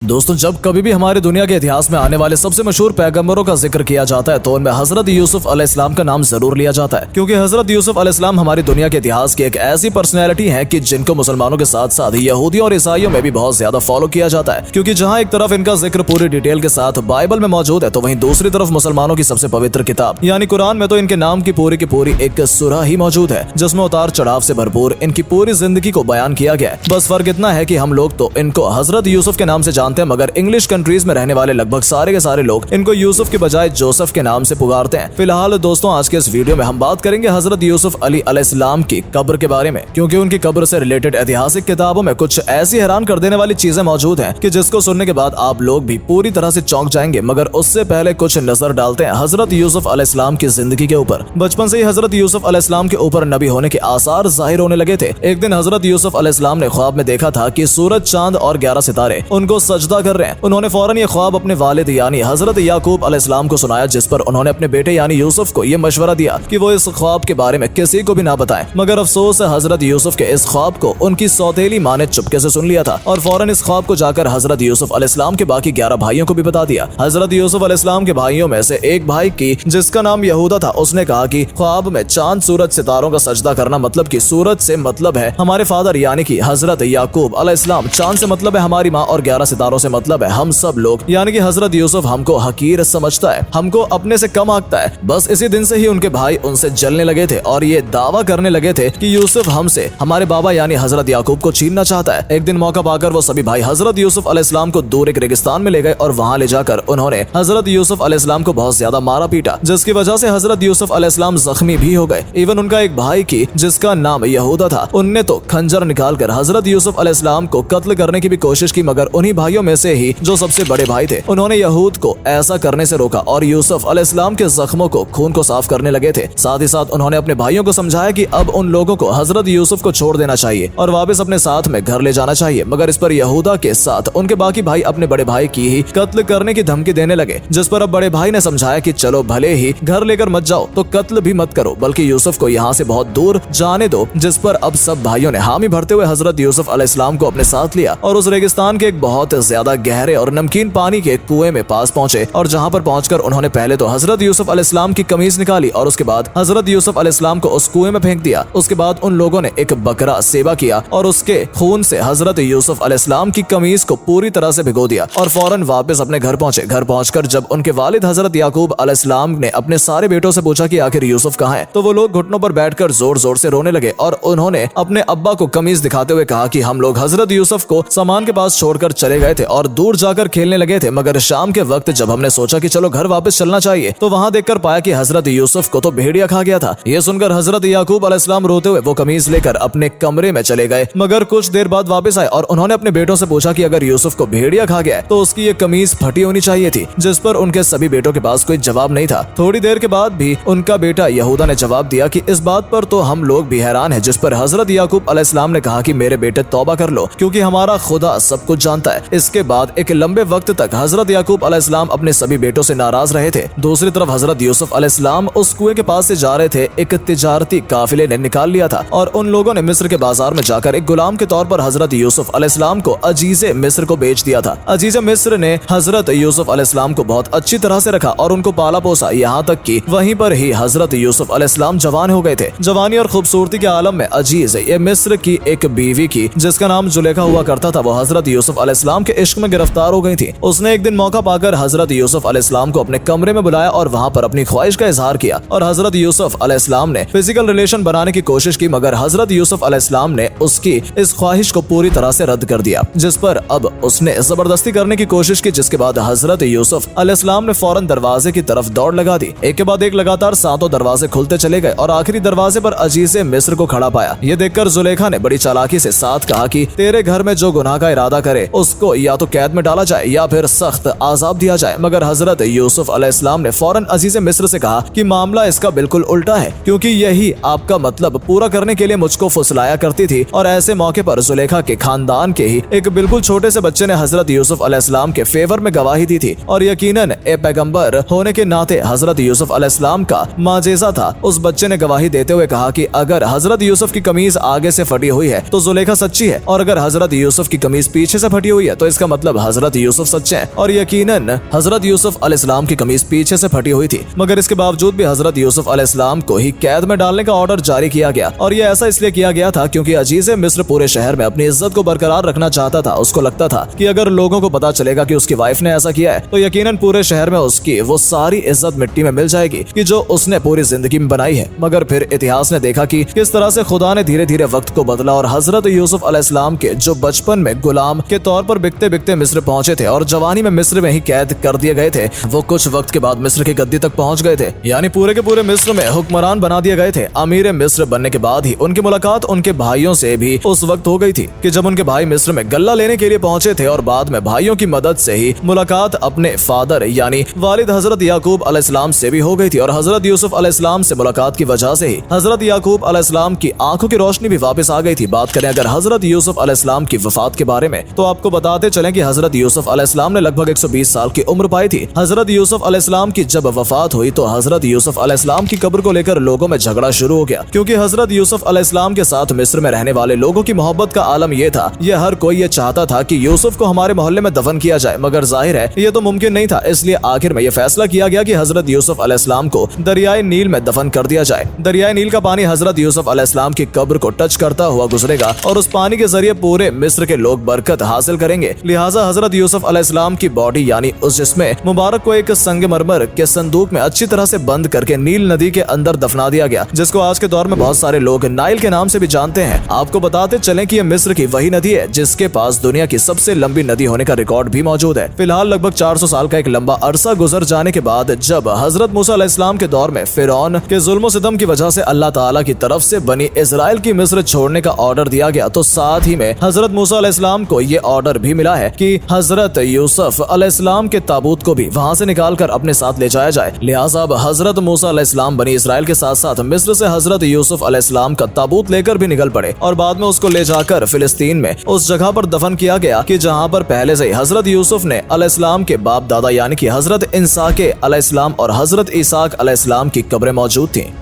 दोस्तों, जब कभी भी हमारी दुनिया के इतिहास में आने वाले सबसे मशहूर पैगंबरों का जिक्र किया जाता है तो उनमें हजरत यूसुफ अलैहिस्सलाम का नाम जरूर लिया जाता है, क्योंकि हजरत यूसुफ अलैहिस्सलाम हमारी दुनिया के इतिहास की एक ऐसी पर्सनैलिटी है कि जिनको मुसलमानों के साथ साथ यहूदियों और ईसाइयों में भी बहुत ज्यादा फॉलो किया जाता है। क्योंकि जहाँ एक तरफ इनका जिक्र पूरी डिटेल के साथ बाइबल में मौजूद है, तो वहीं दूसरी तरफ मुसलमानों की सबसे पवित्र किताब यानी कुरान में तो इनके नाम की पूरी एक सूरह ही मौजूद है, जिसमें उतार चढ़ाव से भरपूर इनकी पूरी जिंदगी को बयान किया गया है। बस फर्क इतना है कि हम लोग तो इनको हजरत यूसुफ के नाम से जानते हैं, मगर इंग्लिश कंट्रीज में रहने वाले लगभग सारे के सारे लोग इनको यूसुफ के बजाय जोसेफ के नाम से पुकारते हैं। फिलहाल दोस्तों, आज के इस वीडियो में हम बात करेंगे हजरत यूसुफ अली अलैहिस्सलाम की कब्र के बारे में, क्योंकि उनकी कब्र से रिलेटेड ऐतिहासिक किताबों में कुछ ऐसी हैरान कर देने वाली चीजें मौजूद हैं कि जिसको सुनने के बाद आप लोग भी पूरी तरह से चौंक जाएंगे। मगर उससे पहले कुछ नजर डालते हैं हजरत यूसुफ अलैहिस्सलाम की जिंदगी के ऊपर। बचपन से ही हजरत यूसुफ अलैहिस्सलाम के ऊपर नबी होने के आसार जाहिर होने लगे थे। एक दिन हजरत यूसुफ अलैहिस्सलाम ने ख्वाब में देखा था कि सूरज, चांद और 11 सितारे उनको सजदा कर रहे हैं। उन्होंने फौरन ये ख्वाब अपने वालिद यानी हजरत याकूब अलैहिस्सलाम को सुनाया, जिस पर उन्होंने अपने बेटे यानी यूसुफ को ये मशवरा दिया कि वो इस ख्वाब के बारे में किसी को भी ना बताएं। मगर अफसोस है, हजरत यूसुफ के इस ख्वाब को उनकी सौतेली माँ ने चुपके से सुन लिया था और फौरन इस ख्वाब को जाकर हजरत यूसुफ अलैहिस्सलाम के बाकी 11 भाइयों को भी बता दिया। हजरत यूसुफ अलैहिस्सलाम के भाइयों में से एक भाई की, जिसका नाम यहूदा था, उसने कहा कि ख्वाब में चांद, सूरज, सितारों का सजदा करना मतलब कि सूरज से मतलब है हमारे फादर यानी कि हजरत याकूब अलैहिस्सलाम, चांद से मतलब है हमारी माँ और 11 सितारों से मतलब है हम सब लोग, यानी कि हजरत यूसुफ हमको हकीर समझता है, हमको अपने से कम आंकता है। बस इसी दिन से ही उनके भाई उनसे जलने लगे थे और ये दावा करने लगे थे कि यूसुफ हमसे हमारे बाबा यानी हजरत याकूब को छीनना चाहता है। एक दिन मौका पाकर वो सभी भाई हजरत यूसुफ अलैहिस्सलाम को दूर एक रेगिस्तान में ले गए और वहाँ ले जाकर उन्होंने हजरत यूसुफ अलैहिस्सलाम को बहुत ज्यादा मारा पीटा, जिसकी वजह से हजरत यूसुफ अलैहिस्सलाम जख्मी भी हो गए। इवन उनका एक भाई की, जिसका नाम यहूदा था, उनने तो खंजर निकालकर हजरत यूसुफ अलैहिस्सलाम को कत्ल करने की भी कोशिश की, मगर उन्हीं भाइयों में से ही जो सबसे बड़े भाई थे, उन्होंने यहूद को ऐसा करने से रोका और यूसुफ अलैहिस्सलाम के जख्मों को, खून को साफ करने लगे थे। साथ ही साथ उन्होंने अपने भाइयों को समझाया कि अब उन लोगों को हजरत यूसुफ को छोड़ देना चाहिए और वापस अपने साथ में घर ले जाना चाहिए। मगर इस पर यहूदा के साथ उनके बाकी भाई अपने बड़े भाई की ही कत्ल करने की धमकी देने लगे, जिस पर अब बड़े भाई ने समझाया कि चलो भले ही घर लेकर मत जाओ तो कत्ल भी मत करो, बल्कि यूसुफ को यहाँ से बहुत दूर जाने दो। जिस पर अब सब भाइयों ने हामी भरते हुए हजरत यूसुफ अलैहिस्सलाम को अपने साथ लिया और उस रेगिस्तान के एक बहुत ज्यादा गहरे और नमकीन पानी के कुएं में पास पहुंचे। और जहाँ पर पहुंचकर उन्होंने पहले तो हजरत यूसुफ अलैहिस्सलाम की कमीज निकाली और उसके बाद हजरत यूसुफ अलैहिस्सलाम को उस कुएं में फेंक दिया। उसके बाद उन लोगों ने एक बकरा सेवा किया और उसके खून से हजरत यूसुफ अलैहिस्सलाम की कमीज को पूरी तरह से भिगो दिया और फौरन वापस अपने घर पहुंचे। घर पहुंचकर जब उनके वालिद हजरत याकूब अलैहिस्सलाम ने अपने सारे बेटों से पूछा कि आखिर यूसुफ कहाँ है, तो वो लोग घुटनों पर बैठकर जोर जोर से रोने लगे और उन्होंने अपने अब्बा को कमीज दिखाते हुए कहा कि हम लोग हजरत यूसुफ को सामान के पास छोड़कर चले गए थे और दूर जाकर खेलने लगे थे, मगर शाम के वक्त जब हमने सोचा कि चलो घर वापस चलना चाहिए तो वहाँ देखकर पाया कि हजरत यूसुफ को तो भेड़िया खा गया था। ये सुनकर हजरत याकूब अलैहिस्सलाम रोते हुए वो कमीज लेकर अपने कमरे में चले गए, मगर कुछ देर बाद वापस आए और उन्होंने अपने बेटों से पूछा कि अगर यूसुफ को भेड़िया खा गया तो उसकी ये कमीज फटी होनी चाहिए थी, जिस पर उनके सभी बेटों के पास कोई जवाब नहीं था। थोड़ी देर के बाद भी उनका बेटा यहूदा ने जवाब दिया कि इस बात पर तो हम लोग भी हैरान है, जिस पर हजरत याकूब अलैहिस्सलाम ने कहा कि मेरे बेटे तौबा कर लो, क्योंकि हमारा खुदा सब कुछ जानता है। इसके बाद एक लंबे वक्त तक हजरत याकूब अलैहिस्सलाम अपने सभी बेटों से नाराज रहे थे। दूसरी तरफ हजरत यूसुफ अलैहिस्सलाम उस कुएं के पास से जा रहे थे। एक तिजारती काफिले ने निकाल लिया था और उन लोगों ने मिस्र के बाजार में जाकर एक गुलाम के तौर पर हजरत यूसुफ अलैहिस्सलाम को अजीजे मिस्र को बेच दिया था। अजीजे मिस्र ने हजरत यूसुफ अलैहिस्सलाम को बहुत अच्छी तरह से रखा और उनको पाला पोसा, यहाँ तक कि वहीं पर ही हजरत यूसुफ अलैहिस्सलाम जवान हो गए थे। जवानी और खूबसूरती के आलम में अजीज, ये मिस्र की एक बीवी की, जिसका नाम जुलेखा हुआ करता था, वो हजरत यूसुफ अलैहिस्सलाम के इश्क में गिरफ्तार हो गई थी। उसने एक दिन मौका पाकर हजरत यूसुफ अलैहिस्सलाम को अपने कमरे में बुलाया और वहाँ पर अपनी ख्वाहिश का इजहार किया और हजरत यूसुफ अलैहिस्सलाम ने फिजिकल रिलेशन बनाने की कोशिश की, मगर हजरत यूसुफ अलैहिस्सलाम ने उसकी इस ख्वाहिश को पूरी तरह से रद्द कर दिया, जिस पर अब उसने जबरदस्ती करने की कोशिश की, जिसके बाद हजरत यूसुफ अलैहिस्सलाम ने फौरन दरवाजे की तरफ दौड़ लगा दी। एक के बाद एक लगातार 7 दरवाजे खुलते चले गए और आखिरी दरवाजे पर अजीजे मिस्र को खड़ा पाया। ये देखकर जुलेखा ने बड़ी चालाकी से साथ कहा कि तेरे घर में जो गुनाह का इरादा करे उसको या तो कैद में डाला जाए या फिर सख्त आजाब दिया जाए। मगर हजरत यूसुफ अलैहिस्सलाम ने फौरन अजीजे मिस्र से कहा कि मामला इसका बिल्कुल उल्टा है, क्योंकि यही आपका मतलब पूरा करने के लिए मुझको फुसलाया करती थी। और ऐसे मौके पर जुलेखा के खानदान के ही एक बिल्कुल छोटे से बच्चे ने हजरत यूसुफ अलैहिस्सलाम के फेवर में गवाही दी थी और यकीनन ए पैगंबर होने के नाते हजरत यूसुफ अलैहिस्सलाम का माजेजा था। उस बच्चे ने गवाही देते हुए कहा कि अगर हजरत यूसुफ की कमीज आगे से फटी हुई है तो जुलेखा सच्ची है और अगर हजरत यूसुफ की कमीज पीछे से फटी हुई है तो इसका मतलब हजरत यूसुफ सच्चे हैं और यकीनन हजरत यूसुफ अलैहिस्सलाम की कमीज पीछे से फटी हुई थी। मगर इसके बावजूद भी हजरत यूसुफ अलैहिस्सलाम को ही कैद में डालने का ऑर्डर जारी किया गया और ये ऐसा इसलिए किया गया था क्योंकि अजीज मिस्र पूरे शहर में अपनी इज्जत को बरकरार रखना चाहता था। उसको लगता था कि अगर लोगों को पता चलेगा कि उसकी वाइफ ने ऐसा किया है तो यकीनन पूरे शहर में उसकी वो सारी इज्जत मिट्टी में मिल जाएगी कि जो उसने पूरी जिंदगी में बनाई है। मगर फिर इतिहास ने देखा कि किस तरह से खुदा ने धीरे धीरे वक्त को बदला और हजरत यूसुफ अलैहिस्सलाम के जो बचपन में गुलाम के तौर पर बिकते बिकते मिस्र पहुंचे थे और जवानी में मिस्र में ही कैद कर दिए गए थे, वो कुछ वक्त के बाद मिस्र की गद्दी तक पहुंच गए थे, यानी पूरे के पूरे मिस्र में हुक्मरान बना दिए गए थे। अमीर मिस्र बनने के बाद ही उनकी मुलाकात उनके भाइयों से भी उस वक्त हो गई थी कि जब उनके भाई मिस्र में गल्ला लेने के लिए पहुंचे थे और बाद में भाइयों की मदद से ही मुलाकात अपने फादर यानी वालिद हजरत याकूब अलैहिस्सलाम से भी हो गई थी और हजरत यूसुफ अलैहिस्सलाम से मुलाकात की वजह से ही हजरत याकूब अलैहिस्सलाम की आंखों की रोशनी भी वापस आ गई थी। बात करें अगर हजरत यूसुफ अलैहिस्सलाम की वफात के बारे में तो आपको बताते चलें कि हजरत यूसुफ अलैहिस्सलाम ने लगभग 120 साल की उम्र पाई थी। हजरत यूसुफ अलैहिस्सलाम की जब वफात हुई तो हजरत यूसुफ अलैहिस्सलाम की कब्र को लेकर लोगों में झगड़ा शुरू हो गया क्योंकि हजरत यूसुफ अलैहिस्सलाम के साथ मिस्र में रहने वाले लोगों की मोहब्बत का आलम यह था, यह हर कोई ये चाहता था कि यूसुफ को हमारे मोहल्ले में दफन किया जाए, मगर जाहिर है ये तो मुमकिन नहीं था। इसलिए आखिर में यह फैसला किया गया कि हजरत यूसुफ अलैहिस्सलाम को दरियाए नील में दफन कर दिया जाए। दरियाए नील का पानी हजरत यूसुफ अलैहिस्सलाम की कब्र को टच करता हुआ गुजरेगा और उस पानी के जरिए पूरे मिस्र के लोग बरकत हासिल करेंगे। लिहाजा हजरत यूसुफ अलैहिस्सलाम की बॉडी यानी उस जिस्म मुबारक को एक संगमरमर के संदूक में अच्छी तरह से बंद करके नील नदी के अंदर दफना दिया गया, जिसको आज के दौर में बहुत सारे लोग नाइल के नाम से भी जानते हैं। आपको बताते चलें कि यह मिस्र की वही नदी है जिसके पास दुनिया की सबसे लंबी नदी होने का रिकॉर्ड भी मौजूद है। फिलहाल लगभग 400 साल का एक लंबा अरसा गुजर जाने के बाद जब हजरत मूसा अलैहिस्सलाम के दौर में फिरौन के जुल्म सितम की वजह से अल्लाह ताला की तरफ से बनी इजराइल की मिस्र छोड़ने का ऑर्डर दिया गया तो साथ ही में हजरत मूसा अलैहिस्सलाम को ये ऑर्डर भी मिला है कि हजरत यूसुफ अलैहिस्सलाम के ताबूत को भी वहां से निकाल कर अपने साथ ले जाया जाए। लिहाजा अब हजरत मूसा अलैहिस्सलाम बनी इजराइल के साथ साथ मिस्र से हजरत यूसुफ अलैहिस्सलाम का ताबूत लेकर भी निकल पड़े और बाद में उसको ले जाकर फिलिस्तीन में उस जगह पर दफन किया गया कि जहां पर पहले से ही हजरत यूसुफ ने अलैहिस्सलाम के बाप दादा यानी कि हजरत इंसाक अलैहिस्सलाम और हजरत इसाक अलैहिस्सलाम की कब्रें मौजूद थी।